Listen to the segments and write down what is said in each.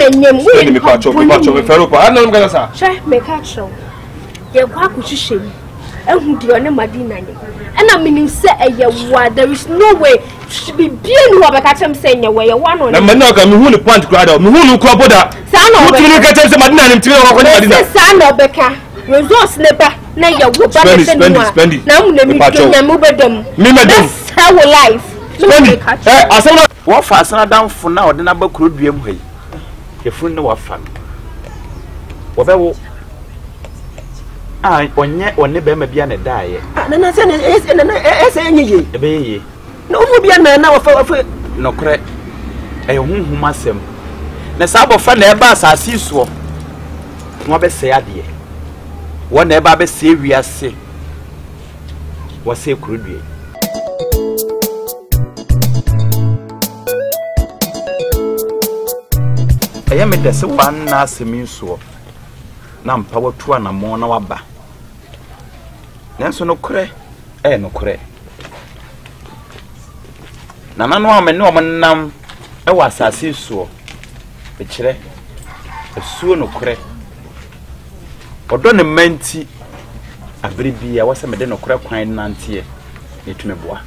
nyem we me pacho me fero pa ana no gasa hwe me ka cho ye kwa kuhihye ehu di one madina nye na minim se eyewa there is no way be bien wo be ka chem se nye we ye wa no na me na ka me hu ni point kra da me hu ni kro boda sa no be ka chem se madina ni mtire wo ko ni madina sa no be ka resource ne ba na ye wo ba ne se ni na mu na mi nya mu bedam that's how life asana wo fa asana danfo na ode na ba kro duam hayi ye fun ne wa fa wo be wo onye be ma bia na daaye na se ese nyiye ebe ye na umu bia na wa fa no kre hunhum asem na sa bofa na eba asase so wo be se ade wo na eba be se wiase wo se kurudue me de se wan na asemi so na mpa watu na mo na waba nanso no kure no kure na nanu amene o nam wa asase so e kire esuo no kure odo ne manti abere bia wase me de no kure kwan nante e tume boa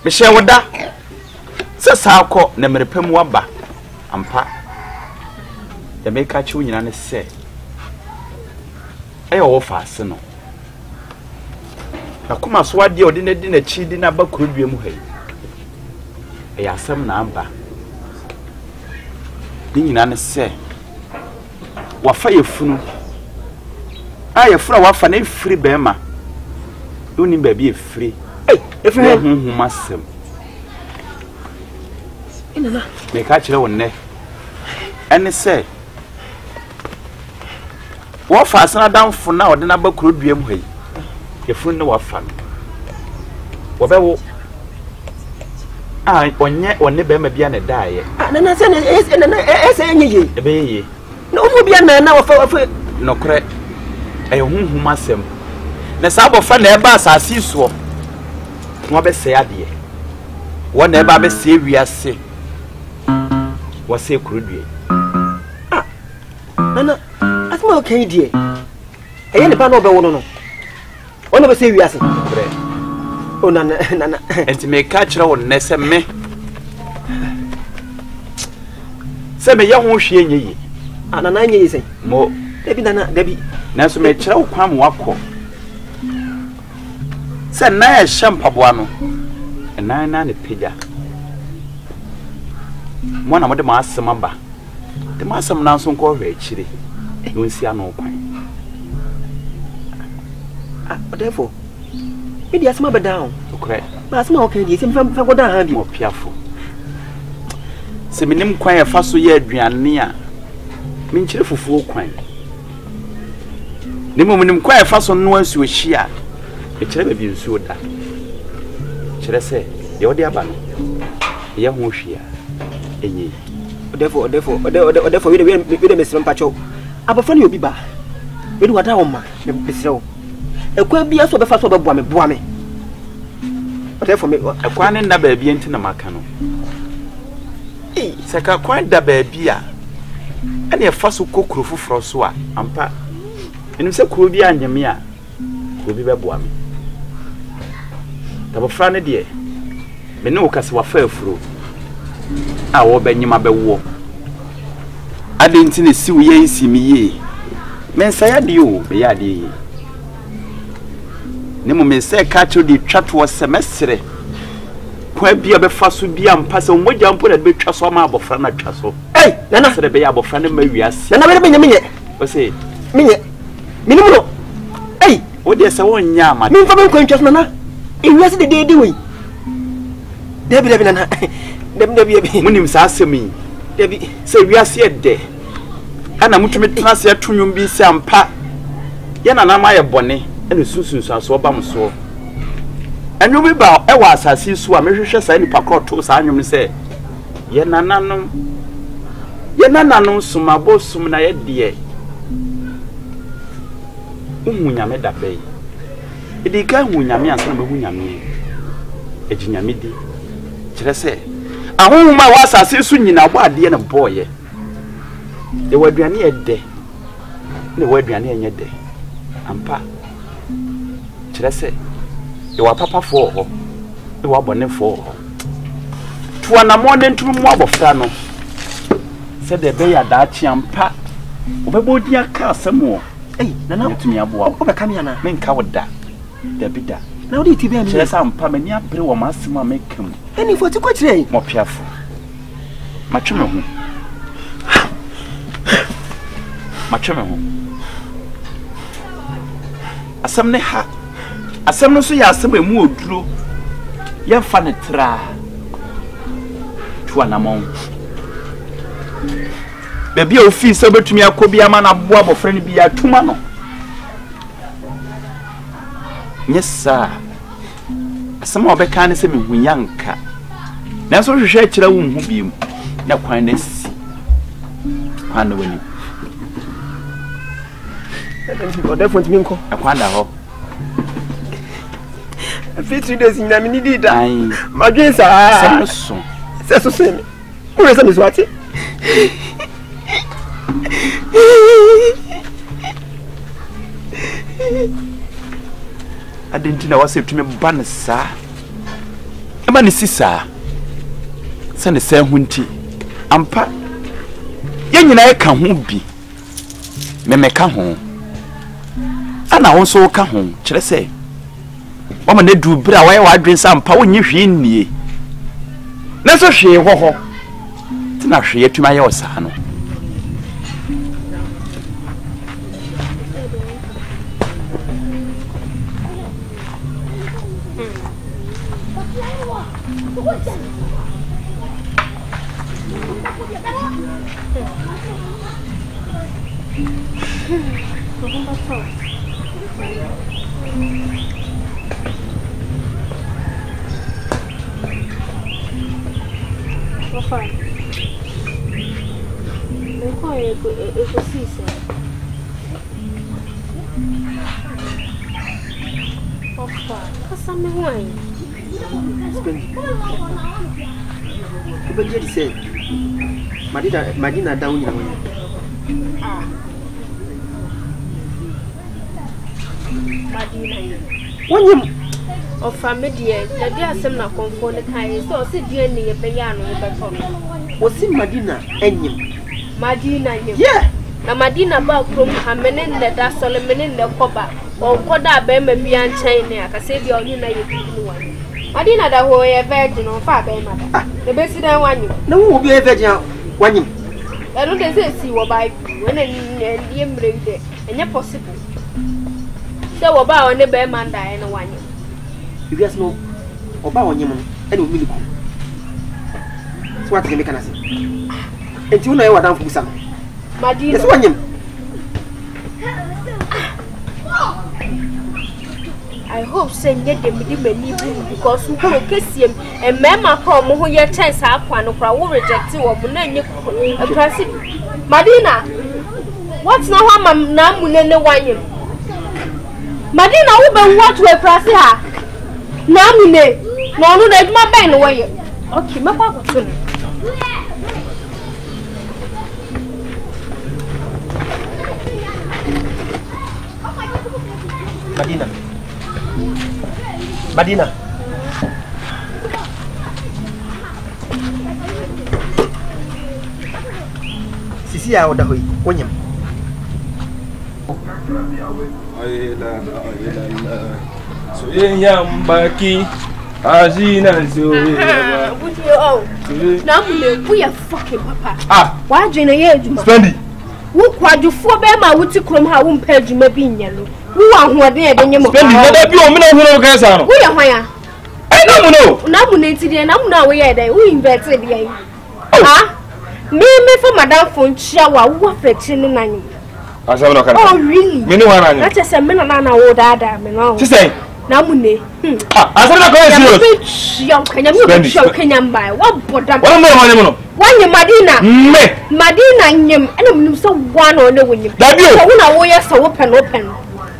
me hye woda se saako na merepam waba ampa ya meka chi unyina ne se wo faase no akoma so ade odi na di na chi di na ba kurudue mu hayi ya asem na amba ni nyina ne se wafa yefunu yefura wafa na efiri bema doni ba bi efiri efiri hunhum asem inana meka chire wonne ene se wo fa asana danfo na ode na ba kurudue mu hayi yefun ne wafa wo be wo onye be ma bia na daaye na se ese nyiye ebe ye na umu bia na wa fa no kre hunhum asem na sa bofa na eba asase so wo be se ade wo na eba be se wiase wo se kurudue nana asma okay die eye ne pa no be wono no ono be se wiase bre o nana enti me ka kire wo ne se me ye ho hwe enye nana nye yi mo debi nana debi na so me kire wo kwam wakọ se na ya shampaboa no na ne peja mo na mo de ma asem aba de ma asem na so nko hwe akire no nsi ano kwan therefore me asema be down okre ba asema okay die se me fa go down ha bi mo piafo se minim kwan e fa so ye aduane a me nkire fufuo kwan ne mo minim kwan e fa so no asu ohia e kire ba bi nsuo da kire se ye odi aba no ye ho hwia enyi therefore we me srem pacho abafo ne obi ba we do wada wo ma me besrew ekwa bia so be fa so be boa me therefore me ekwa ne nda ba bia ntina maka no seka kwan da ba bia ene fa so kokuru foforo so a ampa enim se kuro bia anyeme a obi be boa me tabofra ne de me ne wo kase wa fa afuro a wo banyima be wo ade ntine si wo ye nsimi ye mensa ya de o be ya de ye ne mo mensa ka cho di twato semestre kwa bia be fa so bia mpa se mogya mpo na be twa so ma abofra na twa so nana se be ya abofra ne ma wiase nana be menye o se menye minimu no o de se won nya ma min fa ben kwa twa so nana e wiase de we debi nana debi munim sa asemi debi se wiase de ana mutumi tena se atunwum bi se ampa ye na na ma ye bone ene susunsu aso ba mso anwum ba e wa asase su a mehwehwe sa ni pakroto sa anwum se ye nananom sumabo sum na ye de uhunyame da bei edi ka hunyame ansa na behunyame ejinyame di kire se ahoma wa asase so nyina bo ade na boye e waduane e de ne waduane enye de ampa kire se e wa papa fo ho e wa bone fo ho tuwa na mo ne nturu mo abofra no se de be ya da chi ampa obebo di aka asemo nana tumi aboa obeka me ana menka woda da bida na wodi ti be ani kire se ampa mani apere wo masema mekam eni fo ti ko kire mo piafo matweme ho asam ne ha asam no so ya asam emu oduro ye fa ne tra tuwa na mon bebi ofi se betumi akobi ama na boa bofre ne bi atuma no nyesa asam obeka ne se mehuyanka na so hwehwe akira wo hu bi na kwan na si kwan na wani ode font mi nko akwan da ho fitri days nyina mi nidi da ai madwen sa so semi ure sa mi so ati adentina wase tumi ban sa ema ne sisa sa ne sa hunti ampa ye nyina ye ka ho bi memeka ho ana ho so ka ho kire se wama ne du bra wa ye wadwen sa ampa wonye hwe nnie na so hwe ho tina hwe ye tuma ye osa no Madina down you Madina of family dear some na conform the kind so sit dear near piano was in Madina and Madina yeah na Madina about from Hamenin the da Solomon in the copper or Koda Bema Bian China ka say the only one Madina da ho ye virgin on fa be mother the best than one no will be a virgin one I don't say see what by when and bring it and yet possible so about on the bear man die and one you guys know about one and will so what can I say and you know what I'm for some Madina is one I hope send get them because who will kiss him and Mamma come who your chance up one of our rejected or a classic Madina. What's now I'm now wine? Madina woman what will press her now no let my band away. Okay, my papa. Madina. Sisi ya oda hoi, konyam. So yam baki azina zo. Would you oh? Now we are fucking papa. Ah, why do you know? Spendy. Who quad you for Bema would you come how won't pay you maybe yellow? Who are who are there? Then you must be who can we are higher. I don't know. Nominated and I'm now where they we invented the ah me for Madame Fonchawa who fetching in nine. Oh really? Many one that's just a minute and old Adam. She say Namune. I said I'm going to see you. Can you buy what bottom? One you Madina. Madina and I'm so one on the window. That you want to wear so open.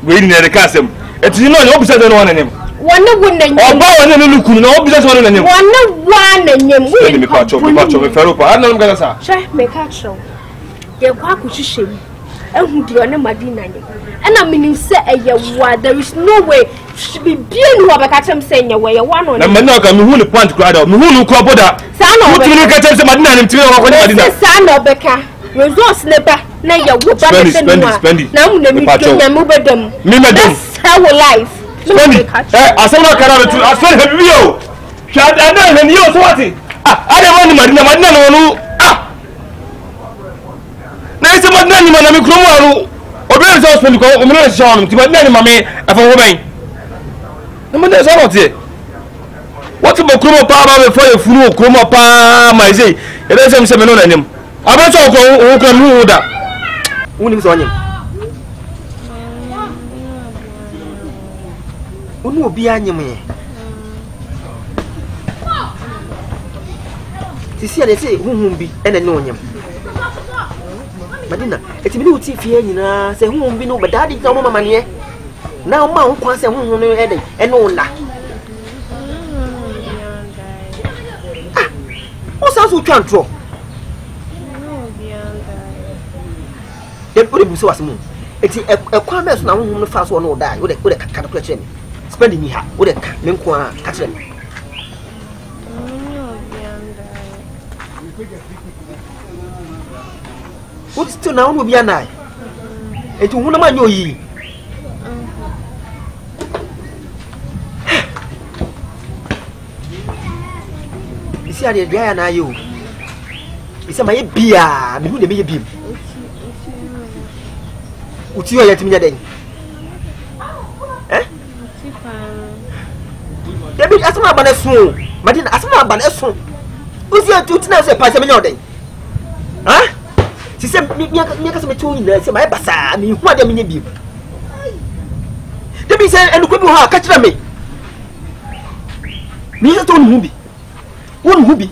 We need the custom. It's you know, opposite than one of them. One wouldn't know. Oh, no, look, no, because one and you. One and you. Me catch up, I don't get us. Try me catch up. Your quack which is shame. And who do you know, Madina? And I mean, you say a year, there is no way should be being what I catch him saying away a one on the man. I'm who the point crowd of who crop that. Son of Madina and 2 hours. Son of Becca. Resource slipper. Now you will spend it. Now, let me move them. That's how life. I saw my car to I saw him. You shut down and you what it. I don't want Madina. Now it's a Madina, I'm a crow. Or better husband go, I'm not showing to my nanny, mammy, and for women. No one is out here. What's about Chroma Power before you flew Chroma Power, my say? It doesn't seem on him. I'm not so who can move that. Who is on him? Who will be on you? To see, they say, who will be and know him. Madina, it's me who see fear, you know, say, who won't be no, but daddy, no money. Now, Mount Quansa, who will know headache, and no one. What's else we can't draw? They put him so as moon. It's a commerce now, whom the fast one will die with a calculation. Spending me half with a Minqua catch them. What's still now will be an eye? And to one of my new ye. You see, I did dry and I you. It's a my beer, me who may be. What's your yet me then? Eh? David, ask my banner soon. Madina, ask my banner soon. Who's your 2 times a pass a million? Huh? She said, me me two in there, say my bassa, me what a minute be. Debbie said, and could have catch me. Me a tone movie. One movie.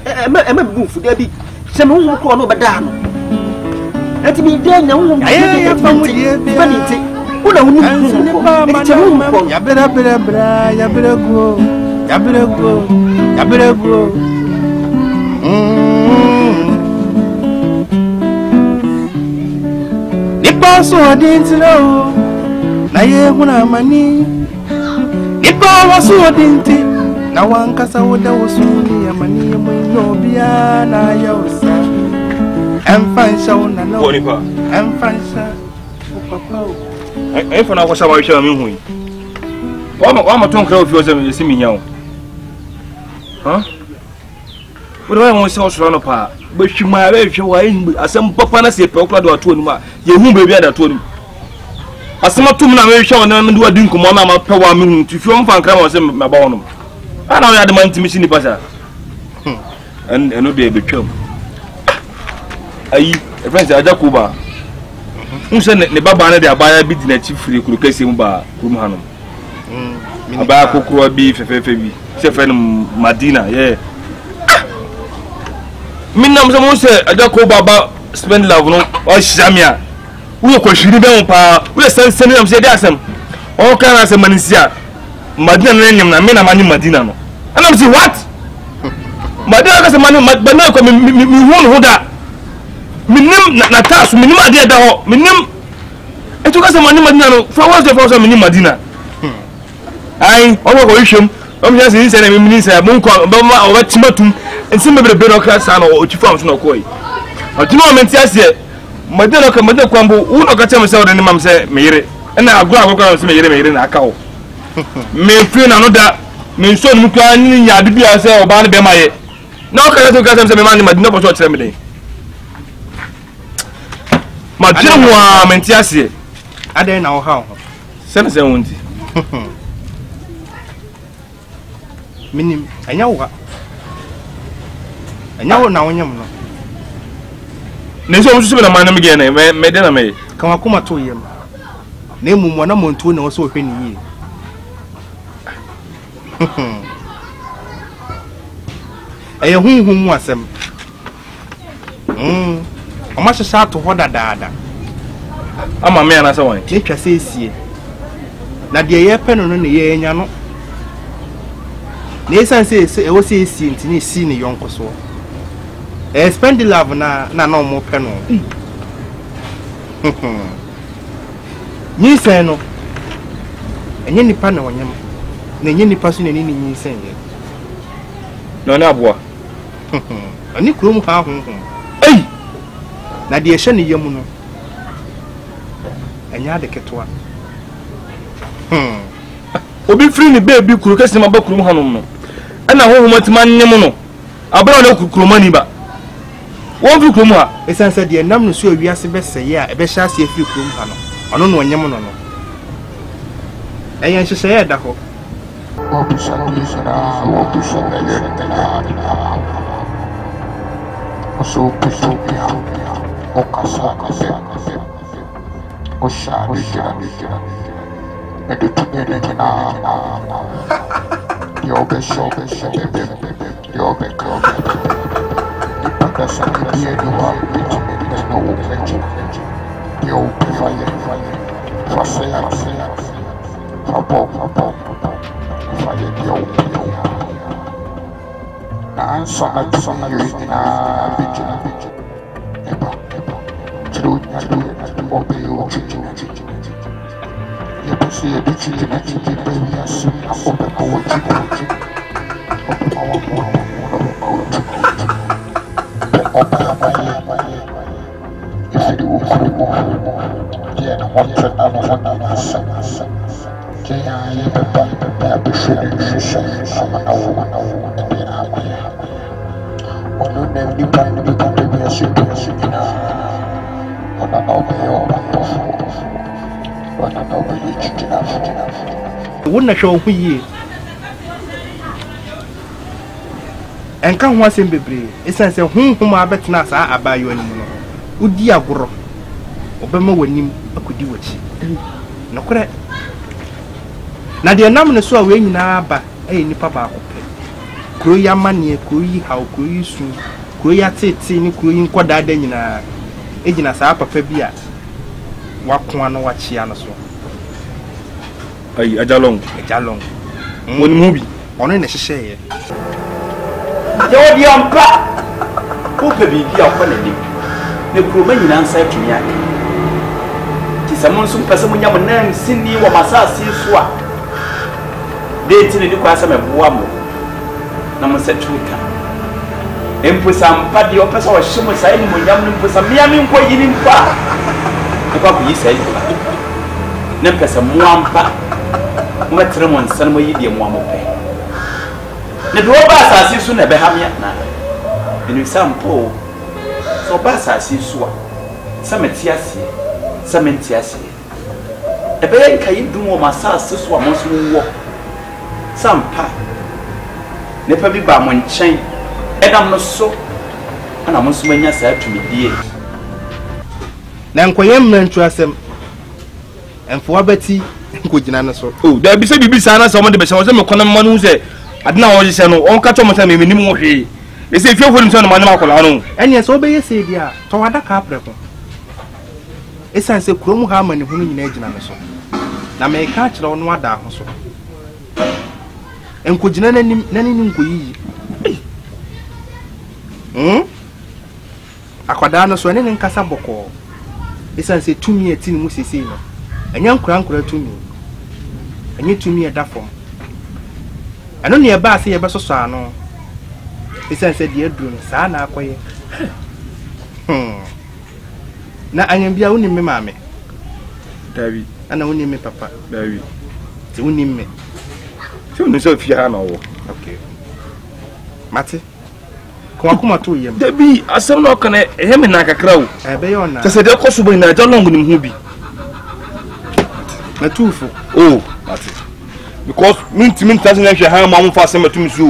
I'm a move for Debbie. Some who call no badano. Let me then know. I am from vanity. Who don't know? You better go. So I didn't know. Naye huna mani. Ipo wasu odinti. Na wankasa woda wasuni ya mani mwenyo biya na yausa. Emfansha una no. Emfansha. Emfa na kwasha mawisha mi hui. Wama tonkra ofi si mi nyao. Huh? Whatever I want to run up, but she might have some papa na se pokla do atu onuma. Ye hu baby ada atu onum. Asema tum na me hwe na me do adin komo na ma pewa me hu. Tufi on fan kra ma se me ba wonum. Ana we ade man timisi ni pasa. No dey betwam. Ayi, e friends aja ko ba. Unse ne baba na de abaya bi di na chi firi kuru kase mu ba kurum hanom. Abaya kokoro bi fefefe bi. Se fe no Madina, yeah. Minam some say aja ko baba spend love no o shamia we ko shiri be mo pa we sense am say dey asem o kan asem manisia Madina na nyam na me na mani Madina no and am say what Madina ka say mani Madina ko mi hu da minim na tasu minim ade da ho minim e to ka say mani Madina no for what the for minim Madina ai o ko hwem o mi say say na mi minim say mo ko ba ma o batimatum ensi mebere be no krasa na o chifu am so no koi ati no menti ase Madina ka Madina kwambo u no ka teme say o de mam say meyire na agro agro say meyire na aka o me fi na no da me nso no kwa ni nya bibia say o ba ne be maye na o ka to ka say me man Madina bo so kire me den Madina wa menti ase ade na o ha ho se na say wonti minim anya wo Anyawo na wonyam no. Ne so musu be na manam ge na me de na me. Kan akoma to yem. Na emumu na montu na wo so hwe ni yi. Eye hunhun mu asem. Oma hye sha to ho dadaada. ama me ana se won ne twa se esie na de ye pe no no ne ye nya no ne san se e wo se esie ntini si ne yonko so spend love na no mo pe no ni se no enye nipa na wonyam na enye nipa so ne ni ni se ye no na aboa ani kuro mu ha ho na de ehye ne yam no enya de ketwa obi free ni baby kuro kese ma ba kuro mu hanom no ana ho homatima nnem no abra na kuro mani ba won fi kuro mu ha esanse de nam no so awiase beseye a ebe hya ase afiri kuro mu ha no ono no onyem no no eyen hyehyeye da ho wonna hwe ho yie enka ho asem bebre esanse honhom abetena saa abayo anim no udi agoro obema wanim akudi wachi nokore na de nam ne so a we nyina ba nipa ba akopɛ kuro ya mane kuro yi haw kuro yi su kuro ya tete ni kuro yi nkoda da nyina egina saa papa bi a wakoa no wachia no so ai ajalong woni mu bi ono ne hyehyeye yo di ampa ko pe bi a ko na nim ne kuro ma nyina nsa tumi aka ti samon sum pese mu nyam nan sinni wo masasi so a de ti ne kwa sama boa mo na mo se tuka empusa ampa di o pese wo hye sai ni mo nyam ni empusa mia mi nko yini mpa e kwa ku yi sai ne pese mu ampa matre mo nsan mo yi de mo amope ne do ba asasi so na be ha mia na enu sampo so ba asasi so a sameti ase samenti ase e be yan kai dum o masasi so a mo so wo sampa ne pa bi ba mo nchen edam no so ana mo so manya sa atumidie na nkoyem mrantu asem enfo abati nkogina no so da bi se bibi sa na so mo de be se mo se me kona manu se adna wo je se no on ka to mo se me nim wo hwe e se fie fo ni so na manu akola no ene so be yese dia to wada ka apreko esanse kurom ha mani hunu nyina agina no so na me ka kire wo no wada ho so enkogina nanim nkoyi akwada no so ene nkasa boko esanse tumi eti ni mu sese no anya nkura tumi anya tumi eda fom ano ne ba ase ye besoso ano esanse de aduru saa na akoye na anya bia woni me maame David ana woni me papa David ti woni me ti woni so fi ha na wo okay mate ko akoma to yem David asem no kana ehe me na kakra wo be yona tese de koso bo na jalong ni hu bi na tufu mate because minti tasin na hwe ha ma mo fa asem atumi so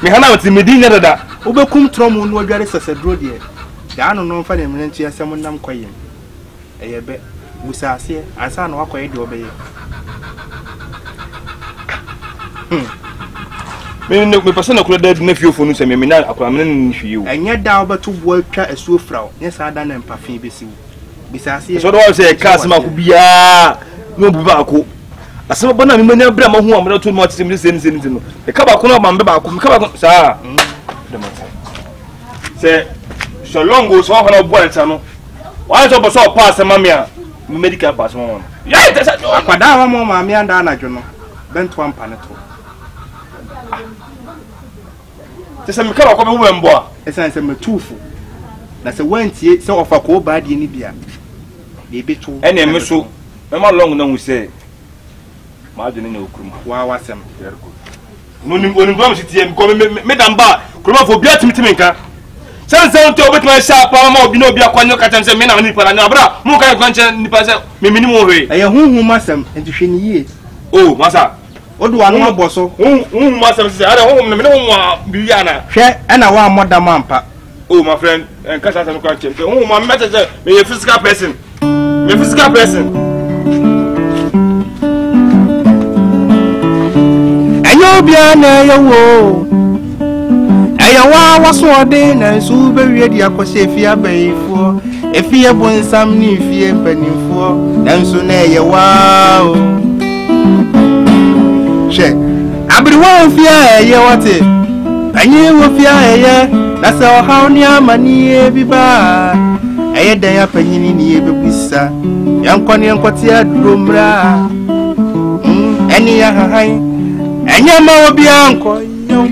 me ha na mate medina dada obekum tromo no adware sesedro de ya no no fa ne menanti asem nam koyem eyebe busase ansa na wakoye de obeye me person na kula da na fio fonu se me na akwa me na hwie wo enya da obeto bo atwa asuo frawo nya sa da na mpafe besiwo bisasi so do say cars ma ku bia no bu ba ko asema bona me manya bra ma hu amra to no atim sen no e ka ba ko no ma mbe ba ko ka ba ko sa say so long go so hono bo enta no why so bo so pass mamia medical pass mo yeah that's akwada wa mo ma me anda na dwo no bento ampa ne to tese me ka ba ko be wo mbo a esan se metufu na se wantie se ofa ko ba de ni bia bebe to ene me so me ma long na hu say ma adwene nya okuruma wa wasem no nim onim do am sitie me ko me damba kuruma fo bia timi nka sense on to obetuma sha pa ma obi na obi akwanyo ka tem se me na ni pa na bra mu ka kwanche ni pa se me minimum hwe eye hunhu masem enti hwe ni yie oh masa odu anu aboso hunhu masem se ara hunhu me hunhu bi ana hwe ena wa moda mampa oh my friend en kasa se me kwanche hunhu ma me se me a physical person ayo bia na yewo ayawa waso de na su be wie dia kwose fia bayifo efie bonsam ni fie panifo nanso na yewa o she abriwo fia eye wote anyi wo fia eye na se o haw ni amani e biba eye dan ya panyini ni e bebusa yankoni yankoti adromra eni ya hahan enya ma obi anko yo